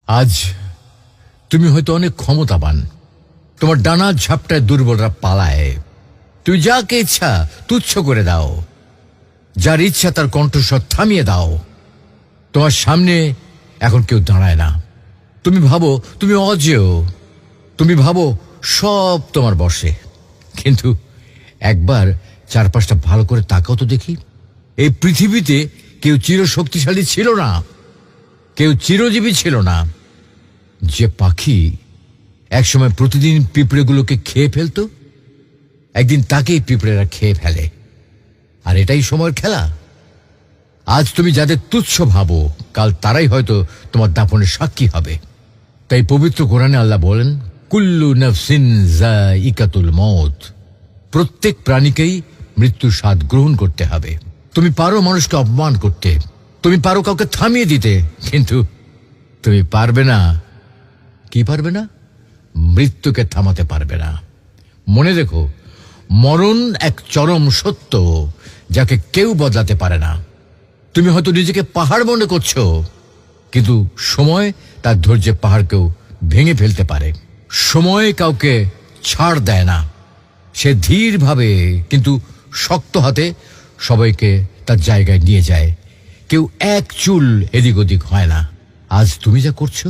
আজ তুমি হয়তো অনেক ক্ষমতাবান, তোমার ডানা ঝাপটায় দুর্বলরা পালায়, তুই যাকে ইচ্ছা তুচ্ছ করে দাও, যার ইচ্ছা তার কণ্ঠস্বর থামিয়ে দাও। তোমার সামনে এখন কেউ দাঁড়ায় না। তুমি ভাবো তুমি অজেয়, তুমি ভাবো সব তোমার বশে। কিন্তু একবার চারপাশটা ভালো করে তাকাও তো দেখি। এই পৃথিবীতে কেউ চিরশক্তিশালী ছিল না, কেউ চিরজীবী ছিল না। যে পাখি একসময় প্রতিদিন পিঁপড়েগুলোকে খেয়ে ফেলতো, একদিন তাকেই পিঁপড়েরা খেয়ে ফেলে। আর এটাই সময়ের খেলা। আজ তুমি যাদের তুচ্ছ ভাবো, কাল তারাই হয়তো তোমার দাফনের সাক্ষী হবে। তাই পবিত্র কোরআনে আল্লাহ বলেন, কুল্লু নাফসিন যায়িকাতুল মউত, প্রত্যেক প্রাণীকেই মৃত্যুর স্বাদ গ্রহণ করতে হবে। তুমি পারো মানুষকে অপমান করতে, তুমি পারো কাউকে থামিয়ে দিতে, কিন্তু তুমি পারবে না, কি পারবে না? মৃত্যুকে থামাতে পারবে না। মনে রেখো, মরণ এক চরম সত্য যাকে কেউ বদলাতে পারে না। তুমি হয়তো নিজেকে পাহাড় মনে করছো, কিন্তু সময় তার ধৈর্যের পাহাড়কেও ভেঙে ফেলতে পারে। সময় কাউকে ছাড় দেয় না, সে ধীরভাবে কিন্তু শক্ত হাতে সবাইকে তার জায়গায় নিয়ে যায়। কেউ এক চুল এদিক ওদিক হয় না। আজ তুমি যা করছো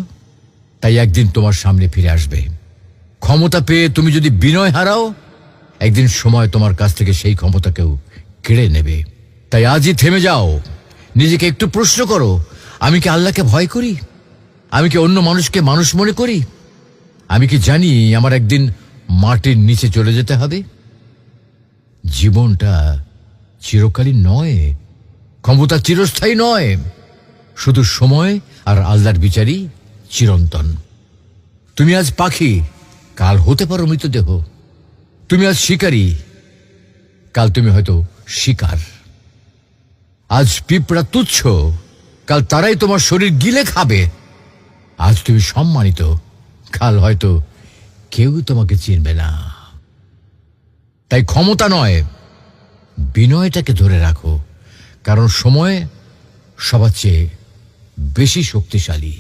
তাই একদিন তোমার সামনে ফিরে আসবে। ক্ষমতা পেয়ে তুমি যদি বিনয় হারাও, একদিন সময় তোমার কাছ থেকে সেই ক্ষমতাকেও কেড়ে নেবে। তাই আজই থেমে যাও, নিজেকে একটু প্রশ্ন করো, আমি কি আল্লাহকে ভয় করি? আমি কি অন্য মানুষকে মানুষ মনে করি? আমি কি জানি আমার একদিন মাটির নিচে চলে যেতে হবে? জীবনটা চিরকালীন নয়, ক্ষমতা চিরস্থায়ী নয়, শুধু সময় আর আল্লাহর বিচারই চিরন্তন। তুমি আজ পাখি, কাল হতে পারো মৃতদেহ। তুমি আজ শিকারী, কাল তুমি হয়তো শিকার। আজ পিঁপড়া তুচ্ছ, কাল তারাই তোমার শরীর গিলে খাবে। আজ তুমি সম্মানিত, কাল হয়তো কেউ তোমাকে চিনবে না। তাই ক্ষমতা নয়, বিনয়টাকে ধরে রাখো, কারণ সময় সবার চেয়ে বেশি শক্তিশালী।